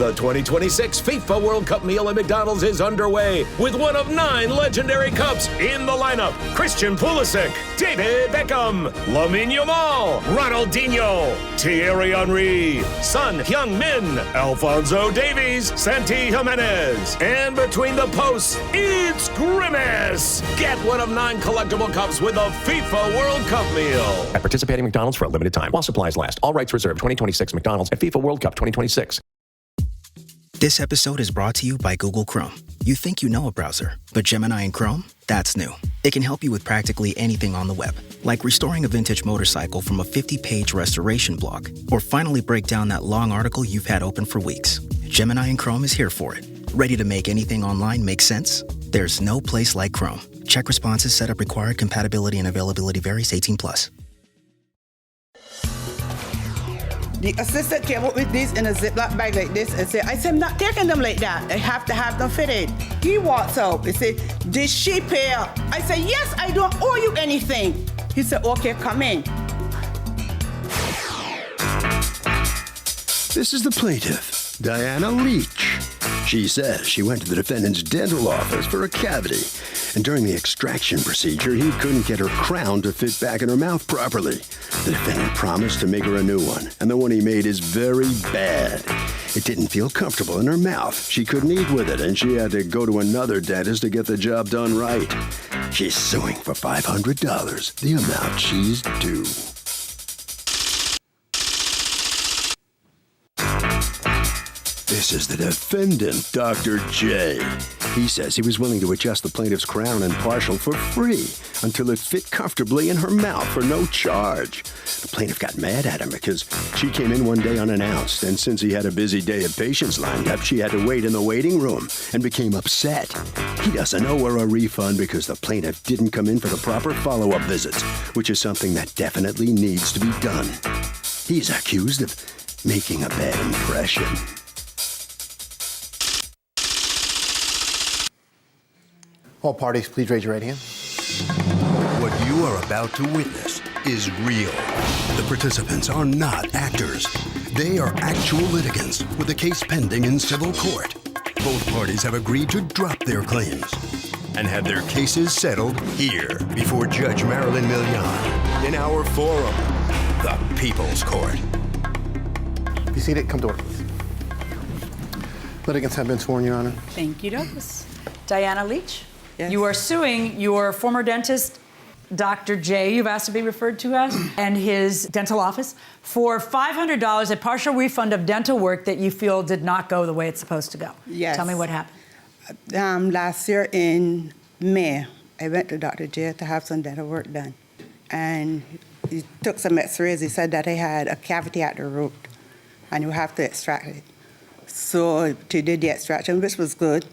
The 2026 FIFA World Cup meal at McDonald's is underway with one of 9 legendary cups in the lineup. Christian Pulisic, David Beckham, Lamine Yamal, Ronaldinho, Thierry Henry, Son Heung-min, Alphonso Davies, Santi Jimenez. And between the posts, it's Grimace. Get one of 9 collectible cups with a FIFA World Cup meal. At participating McDonald's for a limited time while supplies last. All rights reserved. 2026 McDonald's at FIFA World Cup 2026. This episode is brought to you by Google Chrome. You think you know a browser, but Gemini and Chrome? That's new. It can help you with practically anything on the web, like restoring a vintage motorcycle from a 50-page restoration blog, or finally break down that long article you've had open for weeks. Gemini and Chrome is here for it. Ready to make anything online make sense? There's no place like Chrome. Check responses, setup required, compatibility and availability varies, 18+. The assistant came up with these in a Ziploc bag like this and said, I said, I'm not taking them like that. I have to have them fitted. He walks out. He said, did she pay up? I said, yes, I don't owe you anything. He said, okay, come in. This is the plaintiff, Diana Leach. She says she went to the defendant's dental office for a cavity, and during the extraction procedure, he couldn't get her crown to fit back in her mouth properly. The defendant promised to make her a new one, and the one he made is very bad. It didn't feel comfortable in her mouth. She couldn't eat with it, and she had to go to another dentist to get the job done right. She's suing for $500, the amount she's due. This is the defendant, Dr. J. He says he was willing to adjust the plaintiff's crown and partial for free until it fit comfortably in her mouth for no charge. The plaintiff got mad at him because she came in one day unannounced, and since he had a busy day of patients lined up, she had to wait in the waiting room and became upset. He doesn't owe her a refund because the plaintiff didn't come in for the proper follow-up visits, which is something that definitely needs to be done. He's accused of making a bad impression. All parties, please raise your right hand. What you are about to witness is real. The participants are not actors. They are actual litigants with a case pending in civil court. Both parties have agreed to drop their claims and have their cases settled here before Judge Marilyn Millian in our forum, the People's Court. Be seated. Come to order, please. Litigants have been sworn, Your Honor. Thank you, Douglas. Diana Leach, yes. You are suing your former dentist, Dr. J, you've asked to be referred to as, and his dental office for $500, a partial refund of dental work that you feel did not go the way it's supposed to go. Yes. Tell me what happened. Last year in May, I went to Dr. J to have some dental work done. And he took some x-rays. He said that I had a cavity at the root, and you have to extract it. So he did the extraction, which was good.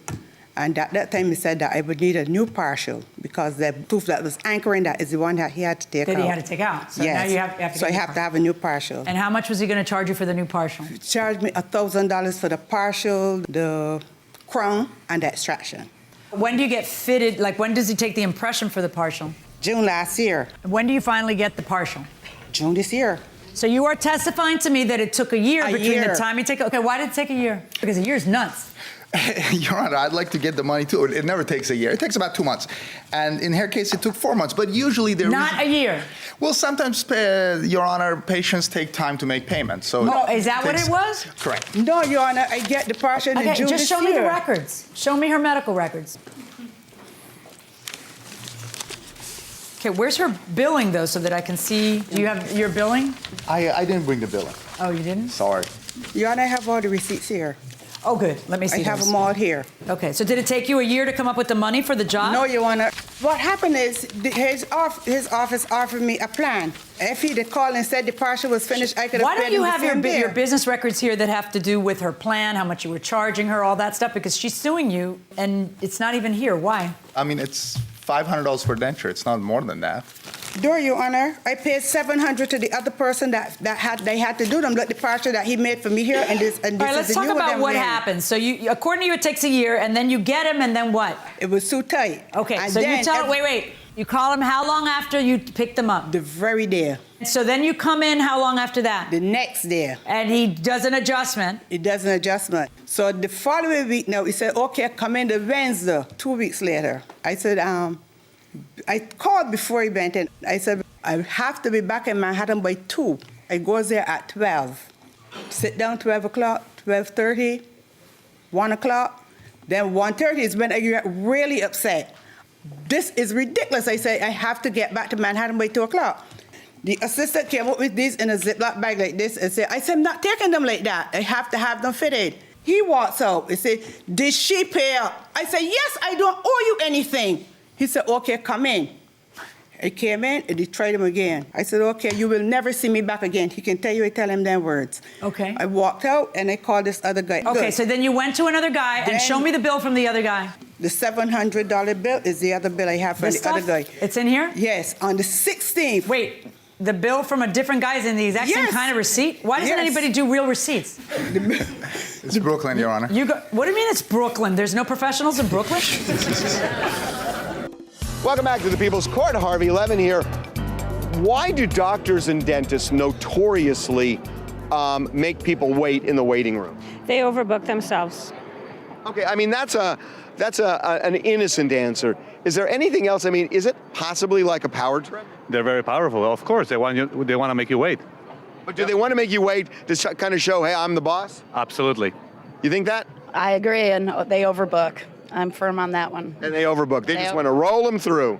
And at that time, he said that I would need a new partial because the tooth that was anchoring that is the one that he had to take out. That he had to take out. So yes. now you have to So I have to have a new partial. And how much was he going to charge you for the new partial? He charged me $1,000 for the partial, the crown, and the extraction. When do you get fitted? Like, when does he take the impression for the partial? June last year. When do you finally get the partial? June this year. So you are testifying to me that it took a year between the time you take it. Okay, why did it take a year? Because a year is nuts. Your Honor, I'd like to get the money too. It never takes a year. It takes about 2 months. And in her case, it took 4 months. But usually they're... Not a year. Well, sometimes, Your Honor, patients take time to make payments. So oh, is that what it was? Correct. No, Your Honor, I get the partial in June just show me the records. Show me her medical records. Okay, where's her billing, though, so that I can see? Do you have your billing? I didn't bring the billing. Oh, you didn't? Sorry. Your Honor, I have all the receipts here. Oh, good. Let me see I have those. them all here. Okay, so did it take you a year to come up with the money for the job? No, Your Honor. What happened is his office offered me a plan. If he'd have called and said the partial was finished, I could have Why don't you have your your business records here that have to do with her plan, how much you were charging her, all that stuff? Because she's suing you, and it's not even here. Why? I mean, it's $500 for denture. It's not more than that. Your Honor, I paid $700 to the other person that they had to do them, like the partial that he made for me here, and this all right, let's talk about what happened. So you, according to you, it takes a year, and then you get him, and then what? It was too tight. Okay, and so you tell. Wait. You call him how long after you pick them up? The very day. So then you come in how long after that? The next day. And he does an adjustment. He does an adjustment. So the following week now, he said, okay, come in the Wednesday, 2 weeks later. I said, I called before he went in. I said, I have to be back in Manhattan by 2. I go there at 12. Sit down 12 o'clock, 12:30, 1 o'clock. Then 1:30 is when I get really upset. This is ridiculous. I say, I have to get back to Manhattan by 2 o'clock. The assistant came up with these in a Ziploc bag like this and said, I said, I'm not taking them like that. I have to have them fitted. He walks out. He said, did she pay up? I said, yes, I don't owe you anything. He said, okay, come in. I came in and he tried him again. I said, okay, you will never see me back again. He can tell you, I tell him them words. Okay. I walked out and I called this other guy. Okay, Good. so then you went to another guy and show me the bill from the other guy. The $700 bill is the other bill I have from This the other stuff? guy. It's in here? Yes, on the 16th. Wait, the bill from a different guy is in the exact same Yes. kind of receipt? Why doesn't Yes. anybody do real receipts? It's Brooklyn, Your Honor. What do you mean it's Brooklyn? There's no professionals in Brooklyn? Welcome back to the People's Court. Harvey Levin here. Why do doctors and dentists notoriously make people wait in the waiting room? They overbook themselves. Okay, I mean, that's an innocent answer. Is there anything else? I mean, is it possibly like a power trip? They're very powerful. Of course, they want to make you wait. But do they want to make you wait to kind of show, hey, I'm the boss? Absolutely. You think that? I agree, and they overbook. I'm firm on that one. And they overbook. They just want to roll them through.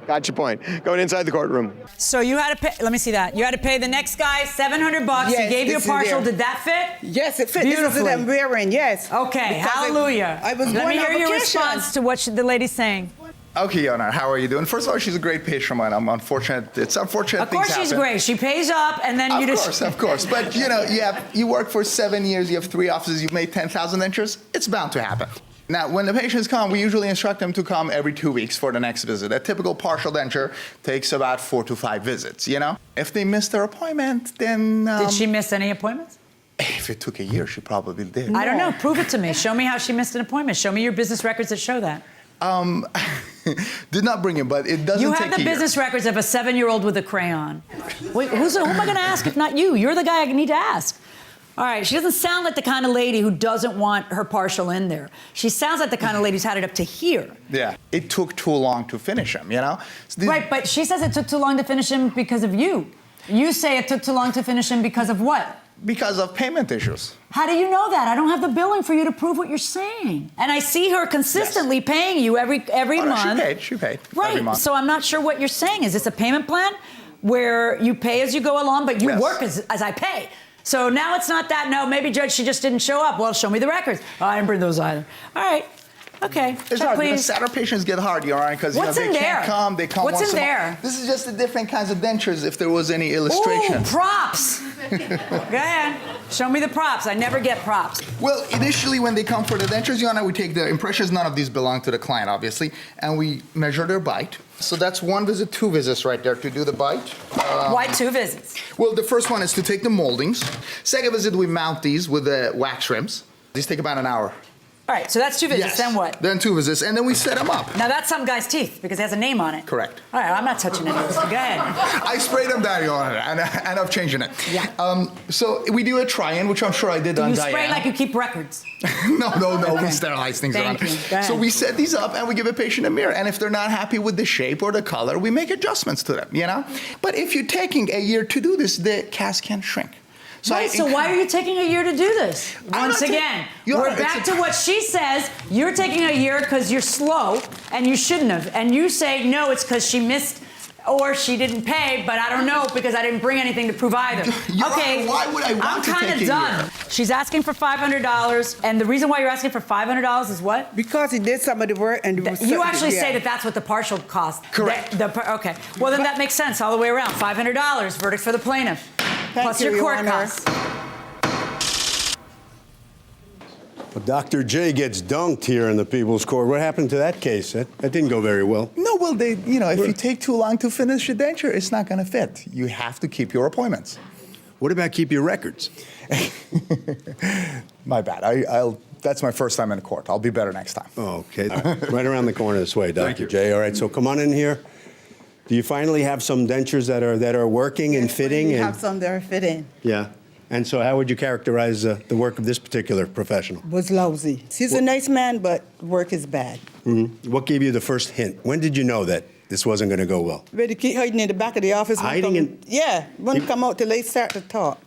Got your point. Going inside the courtroom. So you had to pay, let me see that. You had to pay the next guy $700. Yes, He gave you a this is partial. there. Did that fit? Yes, it fit. Beautifully. This is what I'm wearing, yes. Okay, Because hallelujah. I was Let going me on hear your vacation. response to what the lady's saying. Okay, Your Honor, how are you doing? First of all, she's a great patient of mine. I'm unfortunate. It's unfortunate Of course things she's happen. great. She pays up and then you just... Of course. But, you know, you work for 7 years, you have 3 offices, you've made 10,000 dentures. It's bound to happen. Now, when the patients come, we usually instruct them to come every 2 weeks for the next visit. A typical partial denture takes about 4 to 5 visits, you know? If they miss their appointment, then... Did she miss any appointments? If it took a year, she probably did. I don't know. Prove it to me. Show me how she missed an appointment. Show me your business records that show that. Did not bring him, but it doesn't You take have the a year. business records of a 7-year-old with a crayon. Wait, who am I going to ask if not you? You're the guy I need to ask. All right, she doesn't sound like the kind of lady who doesn't want her partial in there. She sounds like the kind of lady who's had it up to here. Yeah, it took too long to finish him, you know? Right, but she says it took too long to finish him because of you. You say it took too long to finish him because of what? Because of payment issues. How do you know that? I don't have the billing for you to prove what you're saying. And I see her consistently paying you every month. She paid Right, every month. so I'm not sure what you're saying. Is this a payment plan where you pay as you go along, but you Yes. work as I pay? So now it's not that, no, maybe Judge, she just didn't show up. Well, show me the records. Oh, I didn't bring those either. All right, okay, It's check, hard please. because sadder patients get hard, Your Honor, because What's they in can't there? come. They come What's once in a month. there? This is just the different kinds of dentures. If there was any illustration. Ooh, props. Go ahead, show me the props. I never get props. Well, initially when they come for the dentures, Your Honor, we take the impressions. None of these belong to the client, obviously, and we measure their bite. So that's 1 visit, 2 visits right there to do the bite. Why 2 visits? Well, the first one is to take the moldings. Second visit, we mount these with the wax rims. These take about an hour. All right, so that's 2 visits, then what? Then 2 visits, and then we set them up. Now that's some guy's teeth because it has a name on it. Correct. All right, I'm not touching any of this. Go ahead. I sprayed them down, Your Honor, and I'm changing it. Yeah. So we do a try-in, which I'm sure I did on You Diane. spray like you keep records. No, we sterilize things Thank around. you. Go ahead. So we set these up and we give a patient a mirror. And if they're not happy with the shape or the color, we make adjustments to them, you know? But if you're taking a year to do this, the cast can shrink. Right, so why are you taking a year to do this? Once again, we're back to what she says. You're taking a year because you're slow and you shouldn't have. And you say, no, it's because she missed or she didn't pay, but I don't know because I didn't bring anything to prove either. Okay, why would I want I'm to kind take of a done. year? She's asking for $500, and the reason why you're asking for $500 is what? Because he did some of the work and You actually say that that's what the partial cost. Correct. Okay, well then that makes sense all the way around. $500, verdict for the plaintiff. Plus you, your court Your Honor. costs. Well, Dr. J gets dunked here in the People's Court. What happened to that case? That didn't go very well. No, well, if you take too long to finish a denture, it's not going to fit. You have to keep your appointments. What about keep your records? My bad. That's my first time in court. I'll be better next time. Oh, okay. Right around the corner this way, Dr. J. All right, so come on in here. Do you finally have some dentures that are working and fitting? We have some that are fitting. Yeah. And so how would you characterize the work of this particular professional? Was lousy. He's a nice man, but work is bad. Mm-hmm. What gave you the first hint? When did you know that this wasn't going to go well? But he keep hiding in the back of the office. Yeah, wouldn't come out till they start to talk.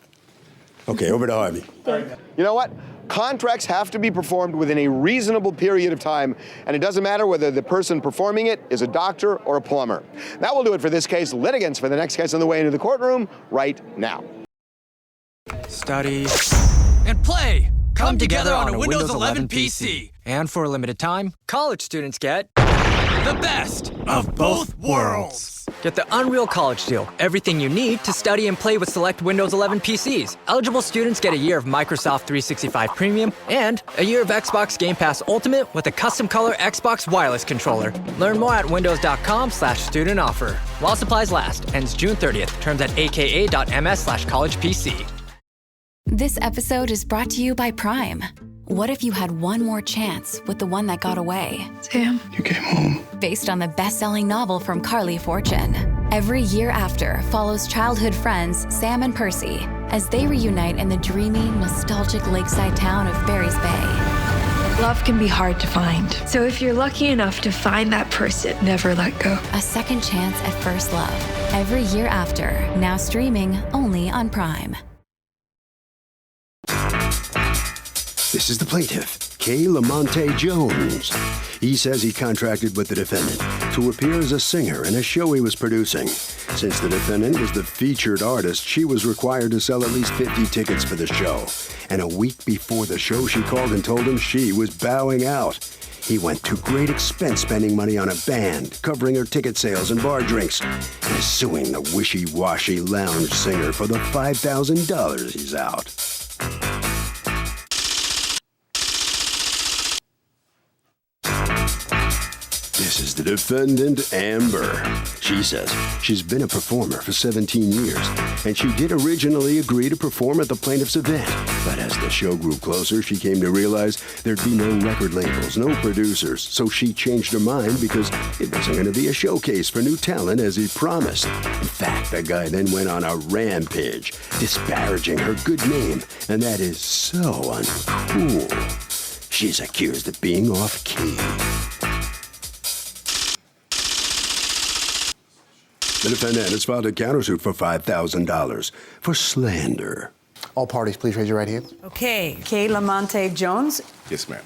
Okay, over to Harvey. You know what? Contracts have to be performed within a reasonable period of time, and it doesn't matter whether the person performing it is a doctor or a plumber. That will do it for this case. Litigants for the next case on the way into the courtroom right now. Study and play come together on a Windows 11 PC. And for a limited time, college students get the best of both worlds. Get the Unreal College Deal. Everything you need to study and play with select Windows 11 PCs. Eligible students get a year of Microsoft 365 Premium and a year of Xbox Game Pass Ultimate with a custom color Xbox wireless controller. Learn more at windows.com/student offer. While supplies last. Ends June 30th. Terms at aka.ms/collegepc. This episode is brought to you by Prime. What if you had one more chance with the one that got away? Sam, you came home. Based on the best-selling novel from Carly Fortune. Every Year After follows childhood friends Sam and Percy as they reunite in the dreamy, nostalgic lakeside town of Barry's Bay. Love can be hard to find. So if you're lucky enough to find that person, never let go. A second chance at first love. Every Year After, now streaming only on Prime. This is the plaintiff, Kay Lamonte Jones. He says he contracted with the defendant to appear as a singer in a show he was producing. Since the defendant was the featured artist, she was required to sell at least 50 tickets for the show. And a week before the show, she called and told him she was bowing out. He went to great expense spending money on a band, covering her ticket sales and bar drinks, and suing the wishy-washy lounge singer for the $5,000 he's out. This is the defendant, Amber. She says she's been a performer for 17 years, and she did originally agree to perform at the plaintiff's event. But as the show grew closer, she came to realize there'd be no record labels, no producers, so she changed her mind because it wasn't going to be a showcase for new talent as he promised. In fact, the guy then went on a rampage, disparaging her good name, and that is so uncool. She's accused of being off-key. The defendant has filed a countersuit for $5,000 for slander. All parties, please raise your right hand. Okay, Kay Lamonte Jones, Yes, ma'am.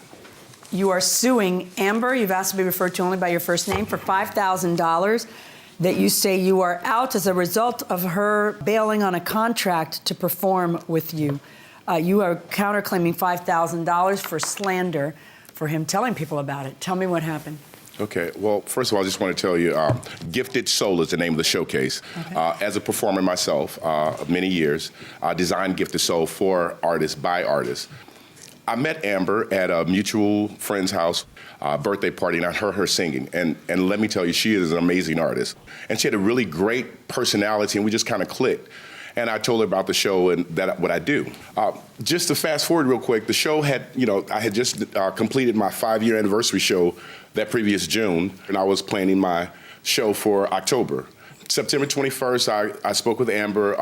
you are suing Amber. You've asked to be referred to only by your first name for $5,000 that you say you are out as a result of her bailing on a contract to perform with you. You are counterclaiming $5,000 for slander for him telling people about it. Tell me what happened. Okay, well, first of all, I just want to tell you, Gifted Soul is the name of the showcase. Okay. As a performer myself, of many years, I designed Gifted Soul for artists, by artists. I met Amber at a mutual friend's house, birthday party, and I heard her singing. And let me tell you, she is an amazing artist. And she had a really great personality, and we just kind of clicked. And I told her about the show and that what I do. Just to fast forward real quick, the show had, I had just completed my 5-year anniversary show that previous June, and I was planning my show for October. September 21st, I spoke with Amber,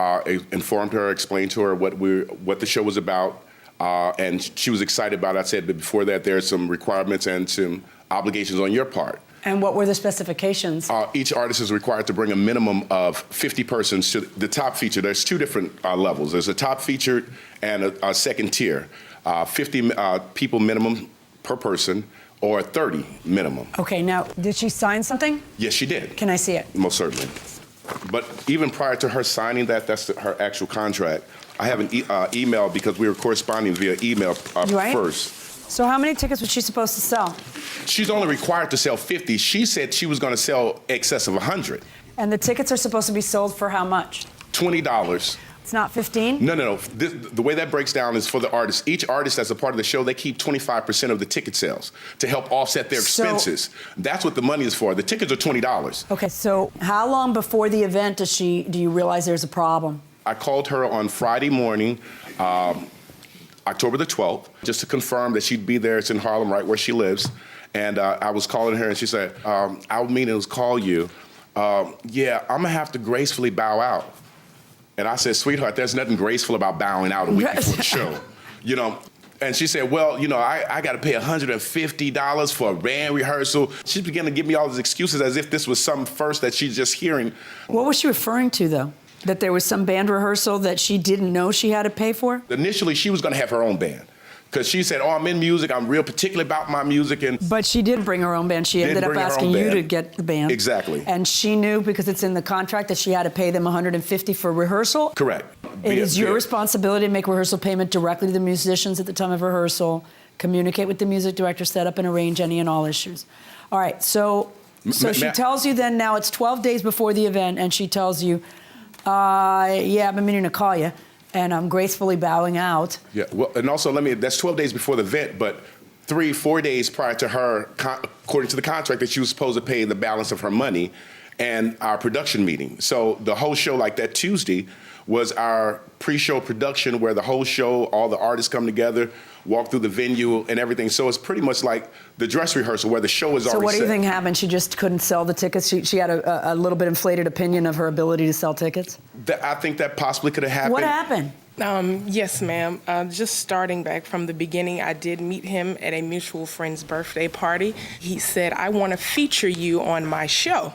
informed her, explained to her what the show was about, and she was excited about it. I said, but before that, there are some requirements and some obligations on your part. And what were the specifications? Each artist is required to bring a minimum of 50 persons to the top feature. There's two different levels. There's a top featured and a second tier. 50 people minimum per person, or 30 minimum. Okay, now, did she sign something? Yes, she did. Can I see it? Most certainly. But even prior to her signing that's her actual contract, I have an email because we were corresponding via email first. So how many tickets was she supposed to sell? She's only required to sell 50. She said she was going to sell excess of 100. And the tickets are supposed to be sold for how much? $20. It's not 15? No. The way that breaks down is for the artist. Each artist, as a part of the show, they keep 25% of the ticket sales to help offset their expenses. That's what the money is for. The tickets are $20. Okay, so how long before the event do you realize there's a problem? I called her on Friday morning, October the 12th, just to confirm that she'd be there. It's in Harlem, right where she lives. And I was calling her, and she said, our meeting was call you. yeah, I'm gonna have to gracefully bow out. And I said, sweetheart, there's nothing graceful about bowing out a week before the show. You know, and she said, well, you know, I got to pay $150 for a band rehearsal. She began to give me all these excuses as if this was some first that she's just hearing. What was she referring to, though? That there was some band rehearsal that she didn't know she had to pay for? Initially, she was going to have her own band. Because she said, oh, I'm in music, I'm real particular about my music. But she did bring her own band. She ended up asking you to get the band. Exactly. And she knew, because it's in the contract, that she had to pay them $150 for rehearsal? Correct. It is your responsibility to make rehearsal payment directly to the musicians at the time of rehearsal, communicate with the music director, set up and arrange any and all issues. All right, so she tells you then, now it's 12 days before the event, and she tells you, yeah, I've been meaning to call you, and I'm gracefully bowing out. Yeah, well, and also that's 12 days before the event, but 3-4 days prior to her, according to the contract, that she was supposed to pay the balance of her money and our production meeting. So the whole show, like that Tuesday, was our pre-show production where the whole show, all the artists come together, walk through the venue and everything. So it's pretty much like the dress rehearsal where the show is already set. So what do you think happened? She just couldn't sell the tickets? She had a little bit inflated opinion of her ability to sell tickets? I think that possibly could have happened. What happened? Yes, ma'am. Just starting back from the beginning, I did meet him at a mutual friend's birthday party. He said, I want to feature you on my show.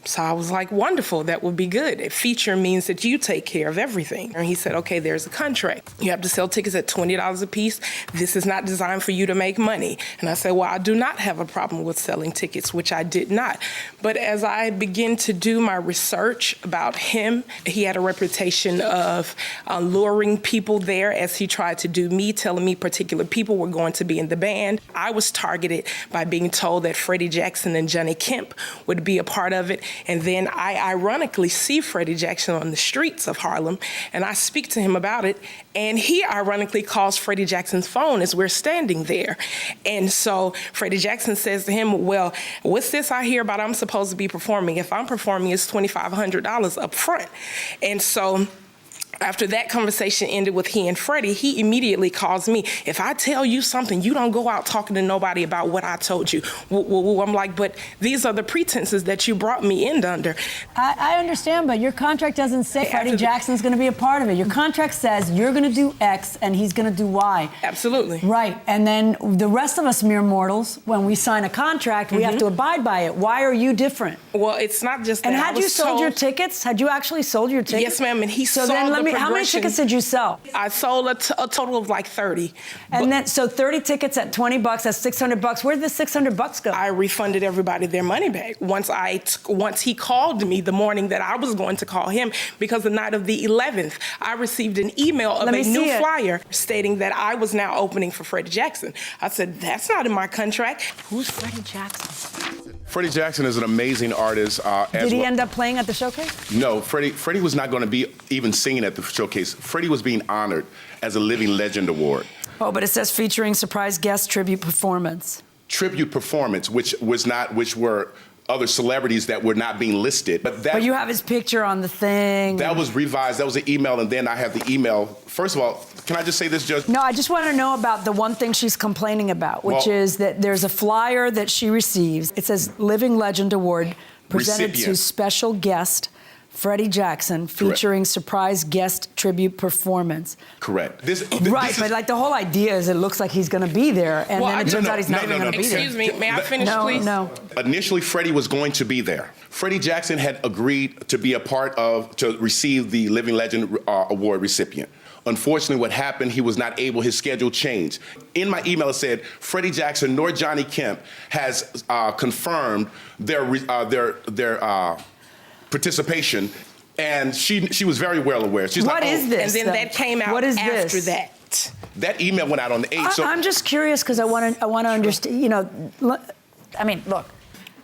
So I was like, wonderful, that would be good. A feature means that you take care of everything. And he said, okay, there's a contract. You have to sell tickets at $20 a piece. This is not designed for you to make money. And I said, well, I do not have a problem with selling tickets, which I did not. But as I began to do my research about him, he had a reputation of luring people there as he tried to do me, telling me particular people were going to be in the band. I was targeted by being told that Freddie Jackson and Johnny Kemp would be a part of it. And then I ironically see Freddie Jackson on the streets of Harlem, and I speak to him about it, and he ironically calls Freddie Jackson's phone as we're standing there. And so Freddie Jackson says to him, well, what's this I hear about I'm supposed to be performing? If I'm performing, it's $2,500 up front. And so after that conversation ended with he and Freddie, he immediately calls me. If I tell you something, you don't go out talking to nobody about what I told you. I'm like, but these are the pretenses that you brought me in under. I understand, but your contract doesn't say Freddie Jackson's going to be a part of it. Your contract says you're going to do X and he's going to do Y. Absolutely. Right. And then the rest of us mere mortals, when we sign a contract, we have to abide by it. Why are you different? Well, it's not just that. And had you sold your tickets? Had you actually sold your tickets? Yes, ma'am. And he sold how many tickets did you sell? I sold a total of like 30. And then, so 30 tickets at $20, that's $600. Where did the $600 go? I refunded everybody their money back. Once he called me the morning that I was going to call him, because the night of the 11th, I received an email of a new flyer stating that I was now opening for Freddie Jackson. I said, that's not in my contract. Who's Freddie Jackson? Freddie Jackson is an amazing artist. Did he end up playing at the showcase? No, Freddie was not going to be even singing at the showcase. Freddie was being honored as a Living Legend Award. Oh, but it says featuring surprise guest tribute performance. Tribute performance, which were other celebrities that were not being listed. But you have his picture on the thing. That was revised. That was an email, and then I have the email. First of all, can I just say this, Judge? No, I just want to know about the one thing she's complaining about, which is that there's a flyer that she receives. It says Living Legend Award presented to special guest Freddie Jackson, featuring surprise guest tribute performance. Correct. But like the whole idea is it looks like he's going to be there, and then it turns out he's not even going to be there. Excuse me, may I finish, please? No. Initially, Freddie was going to be there. Freddie Jackson had agreed to be to receive the Living Legend Award recipient. Unfortunately, what happened, he was not able, his schedule changed. In my email, it said, Freddie Jackson nor Johnny Kemp has confirmed their participation, and she was very well aware. She's what is this? And then that came out after that. That email went out on the 8th. So I'm just curious because I want to understand, look,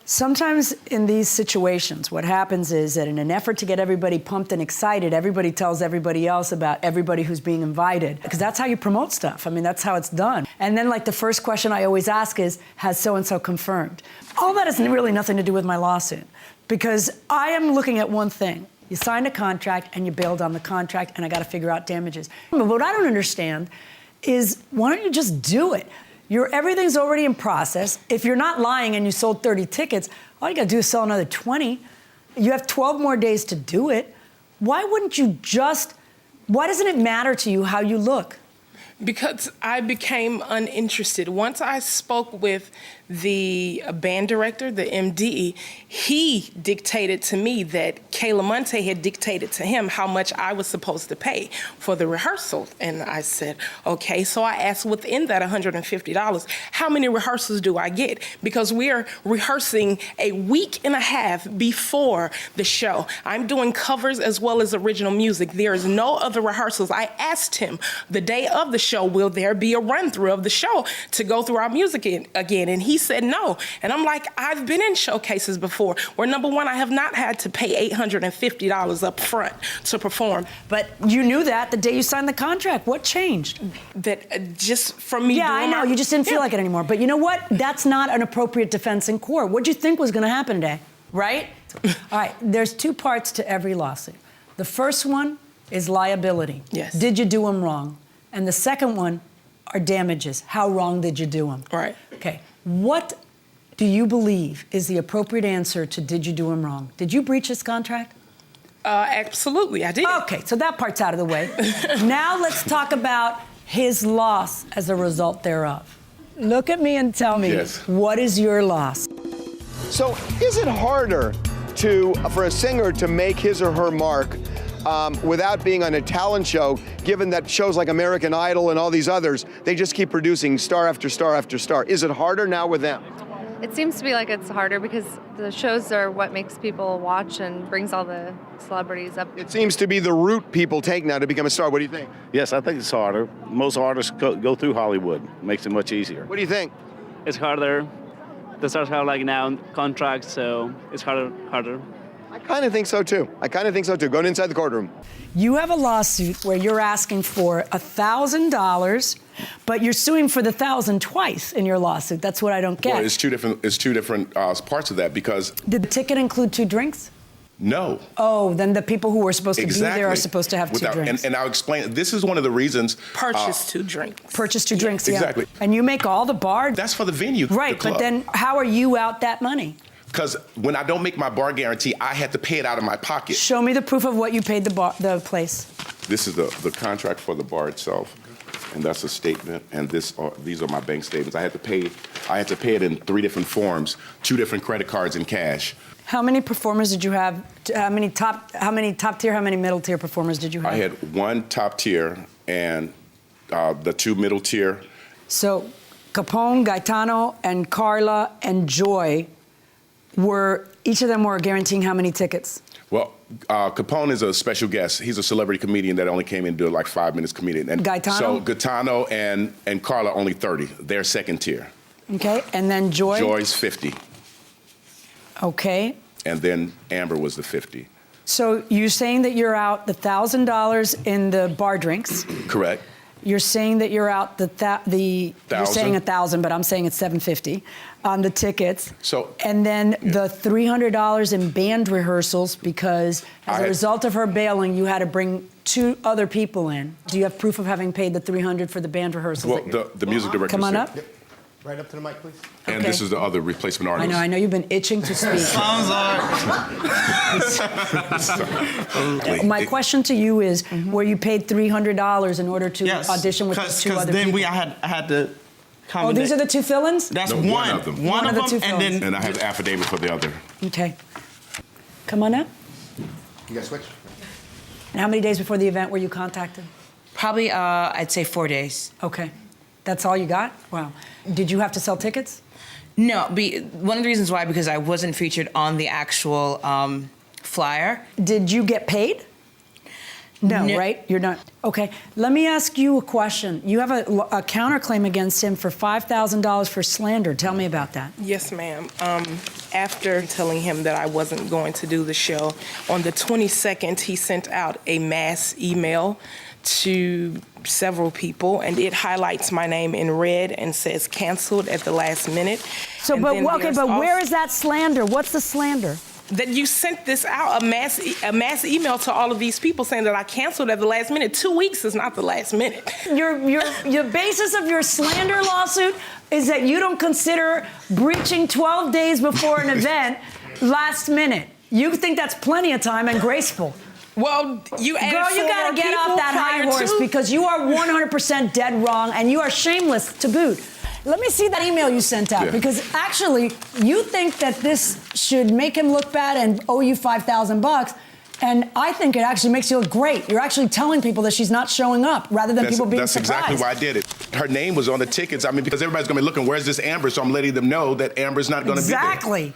sometimes in these situations, what happens is that in an effort to get everybody pumped and excited, everybody tells everybody else about everybody who's being invited, because that's how you promote stuff. I mean, that's how it's done. And then, like, the first question I always ask is, has so-and-so confirmed? All that has really nothing to do with my lawsuit, because I am looking at one thing. You signed a contract and you bailed on the contract, and I got to figure out damages. But what I don't understand is, why don't you just do it? Everything's already in process. If you're not lying and you sold 30 tickets, all you got to do is sell another 20. You have 12 more days to do it. Why doesn't it matter to you how you look? Because I became uninterested. Once I spoke with the band director, the MD, he dictated to me that Kayla Monte had dictated to him how much I was supposed to pay for the rehearsal. And I said, okay. So I asked within that $150, how many rehearsals do I get? Because we're rehearsing a week and a half before the show. I'm doing covers as well as original music. There is no other rehearsals. I asked him the day of the show, will there be a run through of the show to go through our music again? And he said no. And I'm like, I've been in showcases before where, number one, I have not had to pay $850 up front to perform. But you knew that the day you signed the contract. What changed? That just from me Yeah, I know. You just didn't feel like it anymore. But you know what? That's not an appropriate defense in court. What'd you think was going to happen today? Right? All right. There's two parts to every lawsuit. The first one is liability. Yes. Did you do them wrong? And the second one are damages. How wrong did you do them? Right. Okay. What do you believe is the appropriate answer to did you do him wrong? Did you breach this contract? Absolutely, I did. Okay, so that part's out of the way. Now let's talk about his loss as a result thereof. Look at me and tell me, what is your loss? So is it harder for a singer to make his or her mark without being on a talent show, given that shows like American Idol and all these others, they just keep producing star after star after star? Is it harder now with them? It seems to be like it's harder because the shows are what makes people watch and brings all the celebrities up. It seems to be the route people take now to become a star. What do you think? Yes, I think it's harder. Most artists go through Hollywood. Makes it much easier. What do you think? It's harder. The stars have like now contracts, so it's harder. I kind of think so too. Going inside the courtroom. You have a lawsuit where you're asking for $1,000, but you're suing for the $1,000 twice in your lawsuit. That's what I don't get. Well, it's two different parts of that because. Did the ticket include 2 drinks? No. Oh, then the people who were supposed to be there are supposed to have 2 drinks. And I'll explain. This is one of the reasons. Purchase 2 drinks. Purchase 2 drinks, yeah. Exactly. And you make all the bar. That's for the venue. Right, the club. but then how are you out that money? Because when I don't make my bar guarantee, I had to pay it out of my pocket. Show me the proof of what you paid the place. This is the contract for the bar itself, and that's a statement. And these are my bank statements. I had to pay it in 3 different forms, 2 different credit cards and cash. How many performers did you have? How many top tier? How many middle tier performers did you have? I had 1 top tier and the 2 middle tier. So Capone, Gaetano, and Carla and Joy each of them were guaranteeing how many tickets? Well, Capone is a special guest. He's a celebrity comedian that only came in and did like 5 minutes comedian. And Gaetano? So Gaetano and Carla only 30. They're second tier. Okay, and then Joy? Joy's 50. Okay. And then Amber was the 50. So you're saying that you're out the $1,000 in the bar drinks? Correct. You're saying that you're out you're saying 1,000, but I'm saying it's $750 on the tickets. So and then the $300 in band rehearsals because as a result of her bailing, you had to bring 2 other people in. Do you have proof of having paid the $300 for the band rehearsals? Well, the music director. Come on up. Yep. Right up to the mic, please. And this is the other replacement artist. I know. You've been itching to speak. My question to you is, were you paid $300 in order to audition with the 2 other people? Then I had to. Oh, these are the 2 fill-ins? That's no, one of them. One of the them, 2 fill-ins. And I have the affidavit for the other. Okay. Come on up. You guys switch. And how many days before the event were you contacted? Probably, I'd say 4 days. Okay. That's all you got? Wow. Did you have to sell tickets? No. One of the reasons why, because I wasn't featured on the actual flyer. Did you get paid? No, right? You're not. Okay. Let me ask you a question. You have a counterclaim against him for $5,000 for slander. Tell me about that. Yes, ma'am. After telling him that I wasn't going to do the show, on the 22nd, he sent out a mass email to several people, and it highlights my name in red and says canceled at the last minute. So, but where is that slander? What's the slander? That you sent this out, a mass email to all of these people saying that I canceled at the last minute. 2 weeks is not the last minute. Your basis of your slander lawsuit is that you don't consider breaching 12 days before an event last minute. You think that's plenty of time and graceful. Well, you added Girl, you four gotta more get off people that high prior horse to? because you are 100% dead wrong and you are shameless to boot. Let me see that email you sent out because actually you think that this should make him look bad and owe you $5,000. And I think it actually makes you look great. You're actually telling people that she's not showing up rather than people being surprised. That's exactly why I did it. Her name was on the tickets. I mean, because everybody's going to be looking, where's this Amber? So I'm letting them know that Amber's not going to be there. Exactly.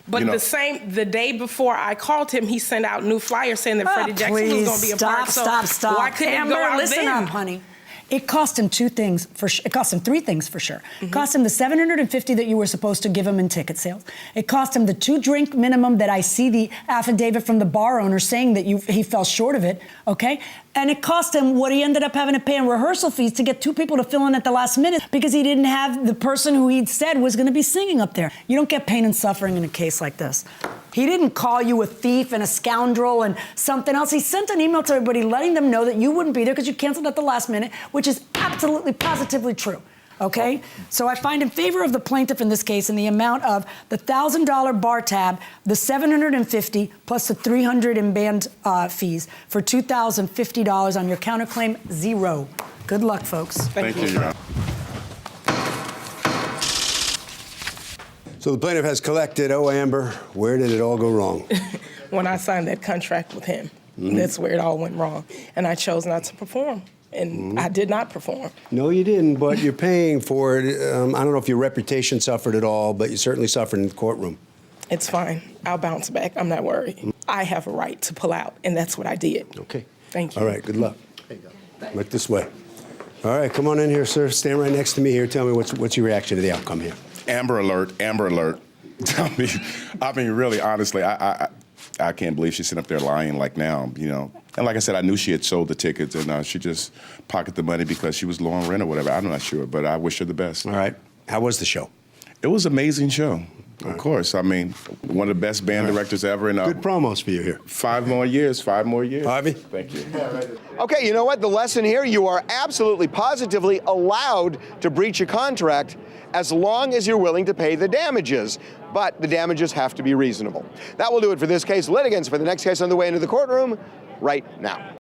But the day before I called him, he sent out new flyers saying that Freddie Jackson was going to be a part. Stop. Why couldn't Amber, it go out listen then? up, honey. It cost him two things for sure. It cost him three things for sure. It cost him the $750 that you were supposed to give him in ticket sales. It cost him the 2-drink minimum that I see the affidavit from the bar owner saying that he fell short of it, okay? And it cost him what he ended up having to pay in rehearsal fees to get 2 people to fill in at the last minute because he didn't have the person who he'd said was going to be singing up there. You don't get pain and suffering in a case like this. He didn't call you a thief and a scoundrel and something else. He sent an email to everybody letting them know that you wouldn't be there because you canceled at the last minute, which is absolutely, positively true. Okay? So I find in favor of the plaintiff in this case in the amount of the $1,000 bar tab, the $750 plus the $300 in band fees for $2,050 on your counterclaim, 0. Good luck, folks. Thank you, Your Honor. So the plaintiff has collected. Oh, Amber, where did it all go wrong? When I signed that contract with him, that's where it all went wrong. And I chose not to perform. And I did not perform. No, you didn't, but you're paying for it. I don't know if your reputation suffered at all, but you certainly suffered in the courtroom. It's fine. I'll bounce back. I'm not worried. I have a right to pull out, and that's what I did. Okay. Thank you. All right, good luck. Look this way. All right, come on in here, sir. Stand right next to me here. Tell me what's your reaction to the outcome here. Amber alert, Amber alert. I mean, really, honestly, I can't believe she's sitting up there lying like now, you know. And like I said, I knew she had sold the tickets and she just pocketed the money because she was low on rent or whatever. I'm not sure, but I wish her the best. All right. How was the show? It was an amazing show. Of course. I mean, one of the best band directors ever. And, good promos for you here. 5 more years. Harvey? Thank you. Okay, you know what? The lesson here, you are absolutely, positively allowed to breach a contract as long as you're willing to pay the damages. But the damages have to be reasonable. That will do it for this case. Litigants for the next case on the way into the courtroom right now.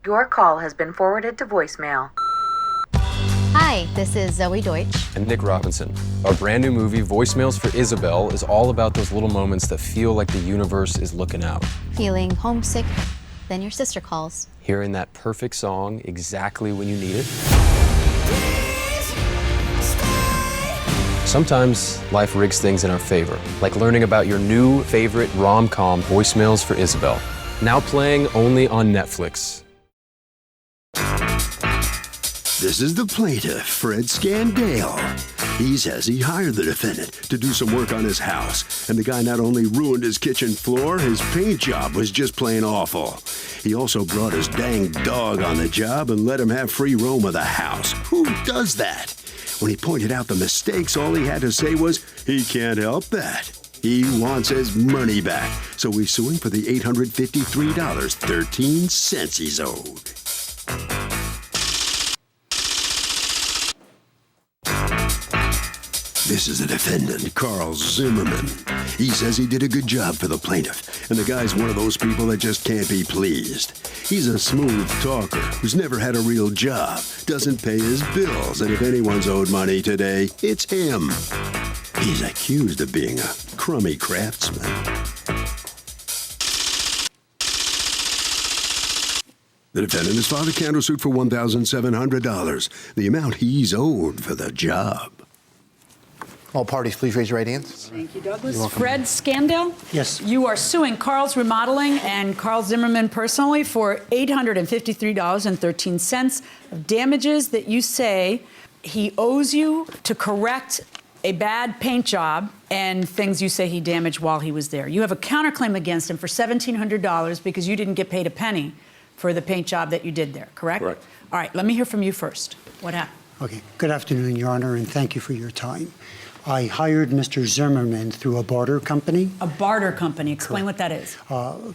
Your call has been forwarded to voicemail. Hi, this is Zoe Deutsch. And Nick Robinson. Our brand new movie, Voicemails for Isabel, is all about those little moments that feel like the universe is looking out. Feeling homesick, then your sister calls. Hearing that perfect song exactly when you need it. Sometimes life rigs things in our favor, like learning about your new favorite rom-com, Voicemails for Isabel. Now playing only on Netflix. This is the plaintiff, Fred Scandale. He says he hired the defendant to do some work on his house, and the guy not only ruined his kitchen floor, his paint job was just plain awful. He also brought his dang dog on the job and let him have free roam of the house. Who does that? When he pointed out the mistakes, all he had to say was, he can't help that. He wants his money back, so he's suing for the $853.13 he's owed. This is the defendant, Carl Zimmerman. He says he did a good job for the plaintiff, and the guy's one of those people that just can't be pleased. He's a smooth talker who's never had a real job, doesn't pay his bills, and if anyone's owed money today, it's him. He's accused of being a crummy craftsman. The defendant has filed a countersuit for $1,700, the amount he's owed for the job. All parties, please raise your right hands. Thank you, Douglas. You're welcome. Fred Scandale? Yes. You are suing Carl's Remodeling and Carl Zimmerman personally for $853.13 of damages that you say he owes you to correct a bad paint job and things you say he damaged while he was there. You have a counterclaim against him for $1,700 because you didn't get paid a penny for the paint job that you did there, correct? Correct. All right, let me hear from you first. What happened? Okay. Good afternoon, Your Honor, and thank you for your time. I hired Mr. Zimmerman through a barter company. A barter company. Explain what that is.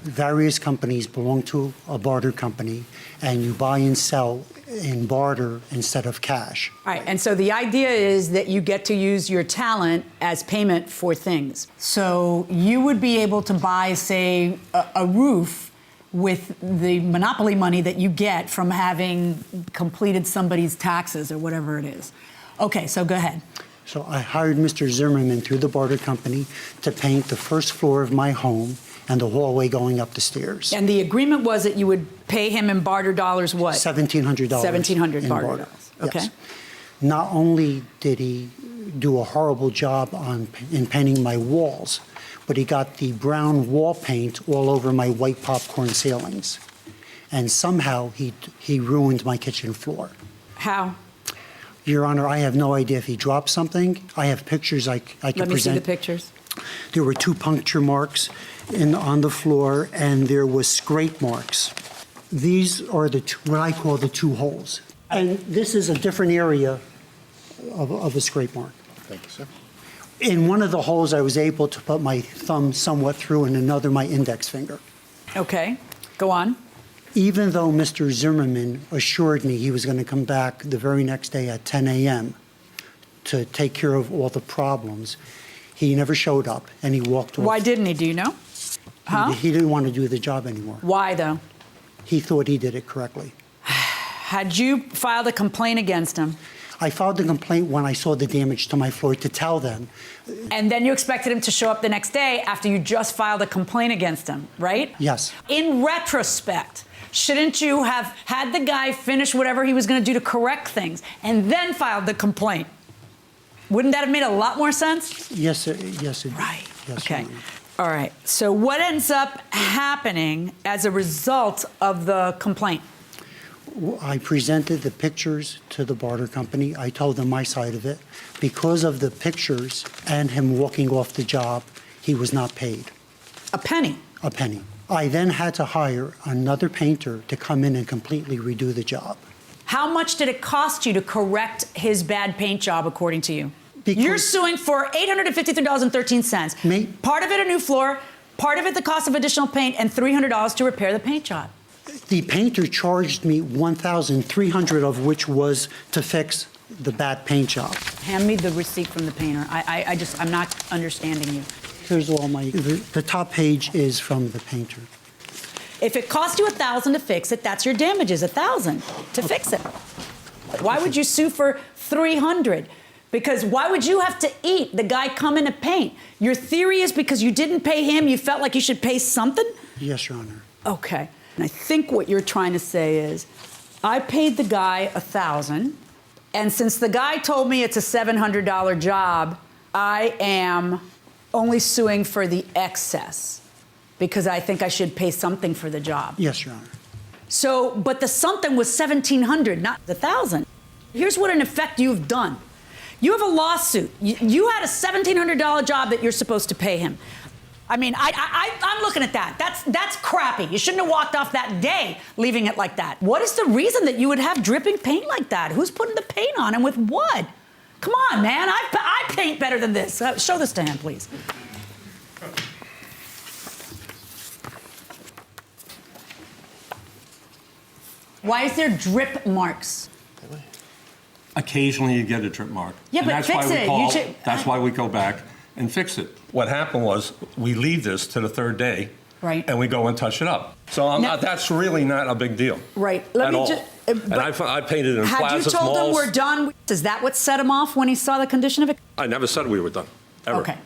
Various companies belong to a barter company, and you buy and sell in barter instead of cash. All right, and so the idea is that you get to use your talent as payment for things. So you would be able to buy, say, a roof with the monopoly money that you get from having completed somebody's taxes or whatever it is. Okay, so go ahead. So I hired Mr. Zimmerman through the barter company to paint the first floor of my home and the hallway going up the stairs. And the agreement was that you would pay him in barter dollars what? $1,700. $1,700 barter dollars. Okay. Yes. Not only did he do a horrible job in painting my walls, but he got the brown wall paint all over my white popcorn ceilings. And somehow he ruined my kitchen floor. How? Your Honor, I have no idea if he dropped something. I have pictures I can present. Let me see the pictures. There were 2 puncture marks on the floor, and there was scrape marks. These are what I call the 2 holes. And this is a different area of a scrape mark. Thank you, sir. In one of the holes, I was able to put my thumb somewhat through, and another my index finger. Okay, go on. Even though Mr. Zimmerman assured me he was going to come back the very next day at 10 a.m. to take care of all the problems, he never showed up, and he walked off. Why didn't he? Do you know? Huh? He didn't want to do the job anymore. Why, though? He thought he did it correctly. Had you filed a complaint against him? I filed a complaint when I saw the damage to my floor to tell them. And then you expected him to show up the next day after you just filed a complaint against him, right? Yes. In retrospect, shouldn't you have had the guy finish whatever he was going to do to correct things and then filed the complaint? Wouldn't that have made a lot more sense? Yes, it Right. Yes, okay. Your Honor. All right. So what ends up happening as a result of the complaint? I presented the pictures to the barter company. I told them my side of it. Because of the pictures and him walking off the job, he was not paid. A penny? A penny. I then had to hire another painter to come in and completely redo the job. How much did it cost you to correct his bad paint job, according to you? You're suing for $853.13. Part of it a new floor, part of it the cost of additional paint, and $300 to repair the paint job. The painter charged me $1,300 of which was to fix the bad paint job. Hand me the receipt from the painter. I'm not understanding you. Here's all the top page is from the painter. If it cost you $1,000 to fix it, that's your damages, $1,000 to fix it. Why would you sue for $300? Because why would you have to eat the guy coming to paint? Your theory is because you didn't pay him, you felt like you should pay something? Yes, Your Honor. Okay. And I think what you're trying to say is, I paid the guy $1,000, and since the guy told me it's a $700 job, I am only suing for the excess because I think I should pay something for the job. Yes, Your Honor. So, but the something was $1,700, not the $1,000. Here's what in effect you've done. You have a lawsuit. You had a $1,700 job that you're supposed to pay him. I mean, I'm looking at that. That's crappy. You shouldn't have walked off that day leaving it like that. What is the reason that you would have dripping paint like that? Who's putting the paint on and with what? Come on, man. I paint better than this. Show this to him, please. Why is there drip marks? Occasionally you get a drip mark. Yeah, and but that's fix why we it. That's why we go back and fix it. What happened was we leave this to the third day, right? And we go and touch it up. So that's really not a big deal, right? At all. And I painted in Had plazas, you told malls. him we're done? Is that what set him off when he saw the condition of it? I never said we were done, ever. Okay.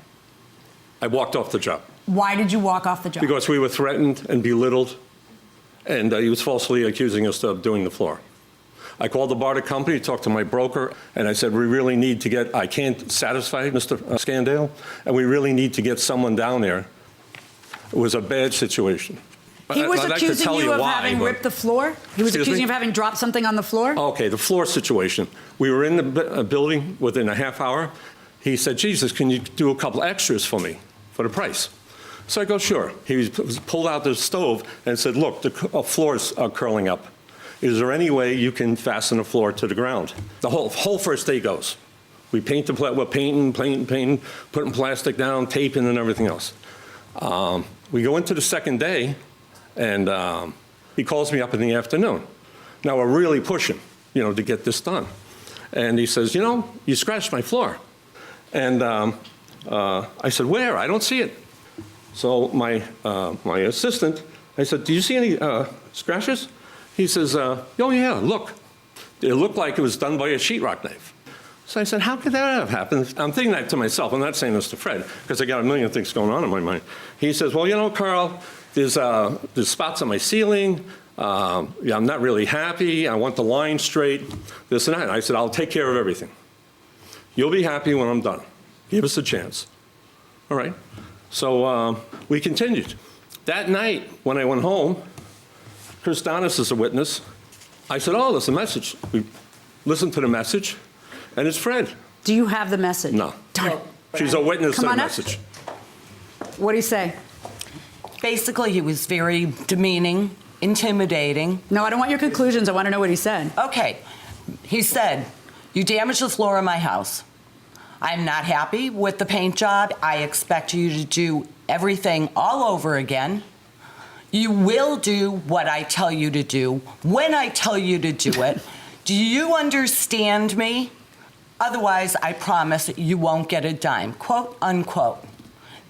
I walked off the job. Why did you walk off the job? Because we were threatened and belittled, and he was falsely accusing us of doing the floor. I called the barter company, talked to my broker, and I said, we really need to get, I can't satisfy Mr. Scandale, and we really need to get someone down there. It was a bad situation. He was I'd like to accusing tell you of why, having but- ripped the floor? He was Excuse accusing me? you of having dropped something on the floor? Okay, the floor situation. We were in the building within a half hour. He said, Jesus, can you do a couple extras for me for the price? So I go, sure. He pulled out the stove and said, look, the floors are curling up. is there any way you can fasten the floor to the ground? The whole first day goes. We paint we're painting, putting plastic down, taping, and everything else. We go into the second day, and he calls me up in the afternoon. Now we're really pushing, to get this done. And he says, you scratched my floor. And I said, where? I don't see it. So my assistant, I said, do you see any scratches? He says, oh yeah, look. It looked like it was done by a sheetrock knife. So I said, how could that have happened? I'm thinking that to myself. I'm not saying this to Fred, because I got a million things going on in my mind. He says, well, Carl, there's spots on my ceiling. I'm not really happy. I want the line straight, this and that. And I said, I'll take care of everything. You'll be happy when I'm done. Give us a chance. All right. So we continued. That night, when I went home, Chris Donis is a witness. I said, oh, there's a message. We listened to the message, and it's Fred. Do you have the message? No. Darn it. She's a witness to the Come on up. message. What do you say? Basically, he was very demeaning, intimidating. No, I don't want your conclusions. I want to know what he said. Okay. He said, you damaged the floor of my house. I'm not happy with the paint job. I expect you to do everything all over again. You will do what I tell you to do when I tell you to do it. Do you understand me? Otherwise, I promise you won't get a dime, quote, unquote.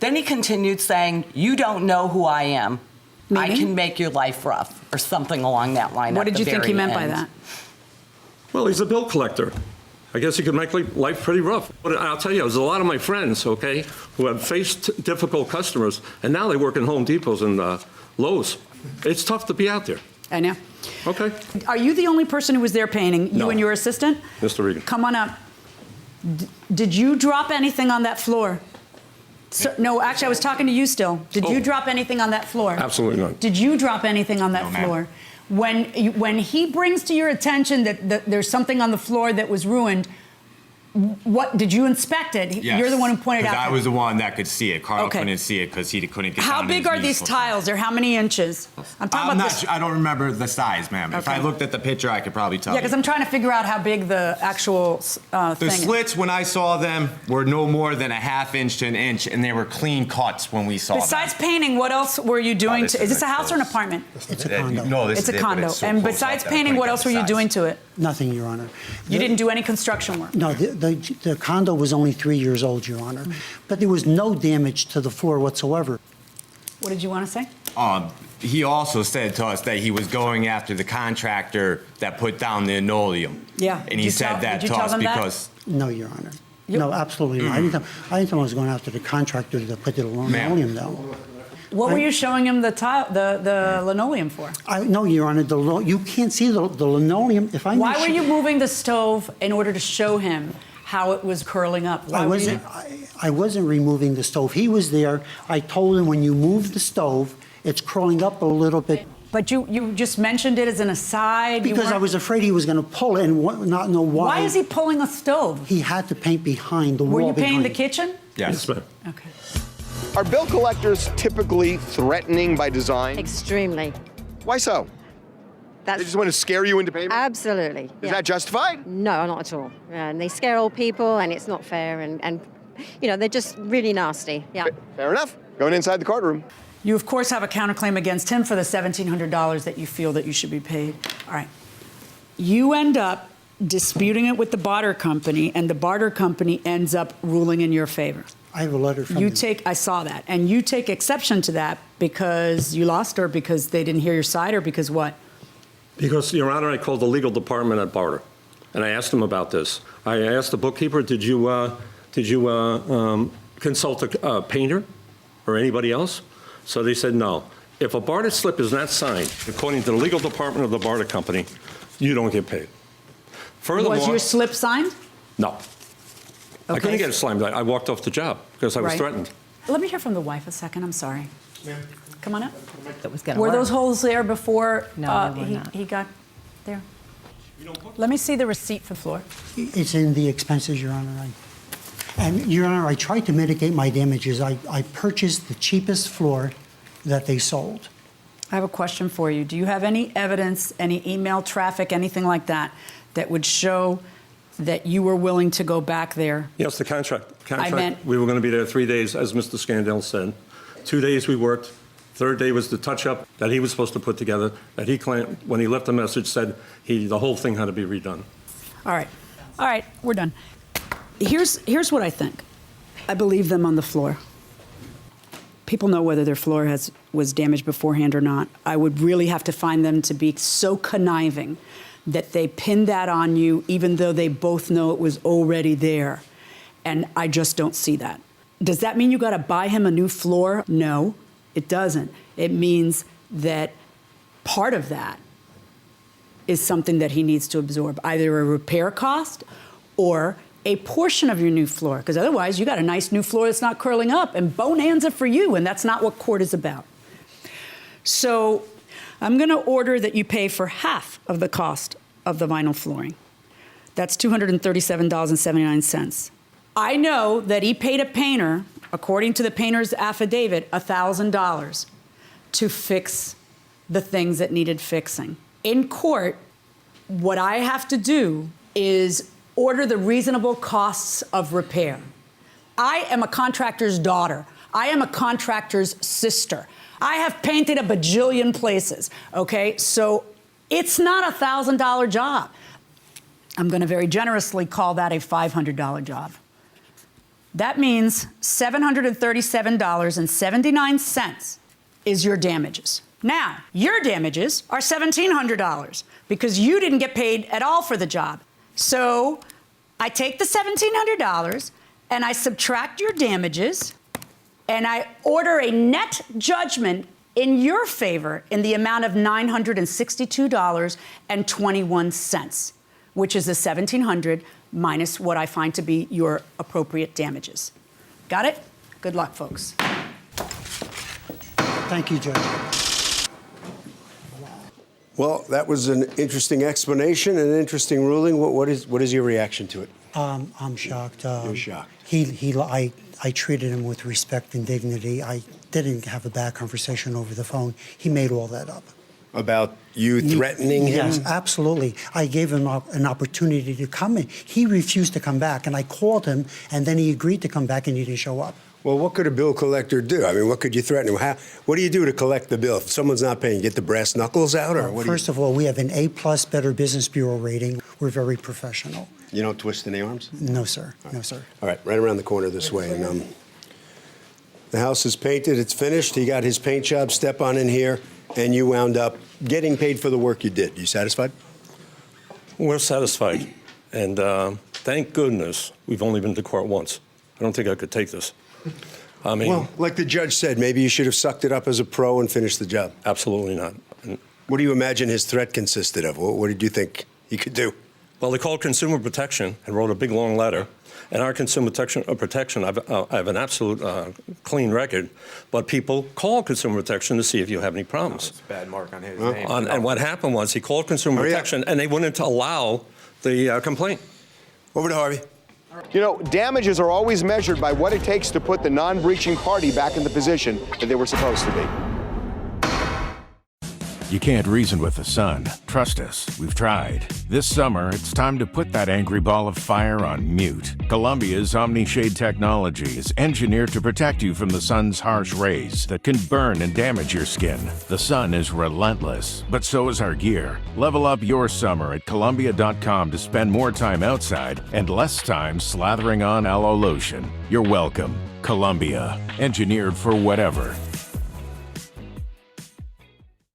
Then he continued saying, you don't know who I am. Meaning? I can make your life rough, or something along that line. What did you think he meant by that? Well, he's a bill collector. I guess he could make life pretty rough. But I'll tell you, there's a lot of my friends, okay, who have faced difficult customers, and now they work in Home Depots and Lowe's. It's tough to be out there. I know. Okay. Are you the only person who was there painting? You No. and your assistant? Mr. Regan. Come on up. Did you drop anything on that floor? No, actually, I was talking to you still. Did you drop anything on that floor? Absolutely not. Did you drop anything on that No, ma'am. floor? When he brings to your attention that there's something on the floor that was ruined, what did you inspect it? Yes, You're the one who pointed out. I was the one that could see it. Carl Okay. couldn't see it because he couldn't get How down to big his are knees these close tiles? They're how many inches? I'm talking about this. I don't remember the size, ma'am. If Okay. I looked at the picture, I could probably tell Yeah, you. because I'm trying to figure out how big the actual The thing is. slits, when I saw them, were no more than a ½ inch to an inch, and they were clean cuts when we saw Besides them. painting, what else were you doing this to? Is is this a house or an apartment? It's a condo. No, this It's is a it, but condo. it's so And close besides up that I painting, couldn't what get else the were you size. doing to it? Nothing, Your Honor. You didn't do any construction work? No, the condo was only 3 years old, Your Honor. But there was no damage to the floor whatsoever. What did you want to say? He also said to us that he was going after the contractor that put down the linoleum. Yeah. And he said that to us because... No, Your Honor. No, absolutely not. I didn't tell him I was going after the contractor that put the linoleum down. What were you showing him the linoleum for? No, Your Honor, you can't see the linoleum. If I Why were you moving the stove in order to show him how it was curling up? Why were you- I wasn't removing the stove. He was there. I told him when you move the stove, it's curling up a little bit. But you just mentioned it as an aside? You Because I weren't- was afraid he was going to pull it and not know why. Why is he pulling a stove? He had to paint behind the wall. Were you painting the behind. kitchen? Yes. ma'am. Okay. Are bill collectors typically threatening by design? Extremely. Why so? They just want to scare you into payment? Absolutely. Is that justified? No, not at all. And they scare old people, and it's not fair, and they're just really nasty. Yeah. Fair enough. Going inside the courtroom. You, of course, have a counterclaim against him for the $1,700 that you feel that you should be paid. All right. You end up disputing it with the barter company, and the barter company ends up ruling in your favor. I have a letter from them. I saw that. And you take exception to that because you lost, or because they didn't hear your side, or because what? Because, Your Honor, I called the legal department at Barter, and I asked them about this. I asked the bookkeeper, did you consult a painter or anybody else? So they said no. If a barter slip is not signed, according to the legal department of the barter company, you don't get paid. Furthermore, Was your slip signed? no. I Okay. couldn't get it slimed. I walked off the job because I was Right. threatened. Let me hear from the wife a second. I'm sorry. Come on up. That was gonna Were work. those holes there before No, they were not. he got there? Let me see the receipt for the floor. It's in the expenses, Your Honor. And, Your Honor, I tried to mitigate my damages. I purchased the cheapest floor that they sold. I have a question for you. Do you have any evidence, any email traffic, anything like that, that would show that you were willing to go back there? Yes, the contract. I meant- We were going to be there 3 days, as Mr. Scandell said. 2 days we worked. Third day was the touch-up that he was supposed to put together, that he claimed, when he left the message, said the whole thing had to be redone. All right, we're done. Here's what I think. I believe them on the floor. People know whether their floor was damaged beforehand or not. I would really have to find them to be so conniving that they pinned that on you, even though they both know it was already there. And I just don't see that. Does that mean you got to buy him a new floor? No, it doesn't. It means that part of that is something that he needs to absorb, either a repair cost or a portion of your new floor, because otherwise you got a nice new floor that's not curling up, and bonanza for you, and that's not what court is about. So I'm going to order that you pay for half of the cost of the vinyl flooring. That's $237.79. I know that he paid a painter, according to the painter's affidavit, $1,000 to fix the things that needed fixing. In court, what I have to do is order the reasonable costs of repair. I am a contractor's daughter. I am a contractor's sister. I have painted a bajillion places, okay? So it's not a $1,000 job. I'm going to very generously call that a $500 job. That means $737.79 is your damages. Now, your damages are $1,700 because you didn't get paid at all for the job. So I take the $1,700 and I subtract your damages and I order a net judgment in your favor in the amount of $962.21, which is the $1,700 minus what I find to be your appropriate damages. Got it? Good luck, folks. Thank you, Judge. Well, that was an interesting explanation, an interesting ruling. What is your reaction to it? I'm shocked. You're shocked. I treated him with respect and dignity. I didn't have a bad conversation over the phone. He made all that up. About you threatening him? Yes, absolutely. I gave him an opportunity to come in. He refused to come back, and I called him, and then he agreed to come back, and he didn't show up. Well, what could a bill collector do? I mean, what could you threaten him? What do you do to collect the bill? If someone's not paying, get the brass knuckles out? Or what? First of all, we have an A+ Better Business Bureau rating. We're very professional. You don't twist any arms? No, sir. No, sir. All right, right around the corner this way. And, the house is painted. It's finished. He got his paint job. Step on in here, and you wound up getting paid for the work you did. You satisfied? We're satisfied. And thank goodness we've only been to court once. I don't think I could take this. I mean, well, like the judge said, maybe you should have sucked it up as a pro and finished the job. Absolutely not. What do you imagine his threat consisted of? What did you think he could do? Well, they called Consumer Protection and wrote a big, long letter. And our Consumer Protection, I have an absolute clean record, but people call Consumer Protection to see if you have any problems. It's a bad mark on his name. And what happened was he called Consumer Protection, and they wouldn't allow the complaint. Over to Harvey. You know, damages are always measured by what it takes to put the non-breaching party back in the position that they were supposed to be. You can't reason with the sun. Trust us, we've tried. This summer, it's time to put that angry ball of fire on mute. Columbia's Omni-Shade technology is engineered to protect you from the sun's harsh rays that can burn and damage your skin. The sun is relentless, but so is our gear. Level up your summer at Columbia.com to spend more time outside and less time slathering on aloe lotion. You're welcome. Columbia, engineered for whatever.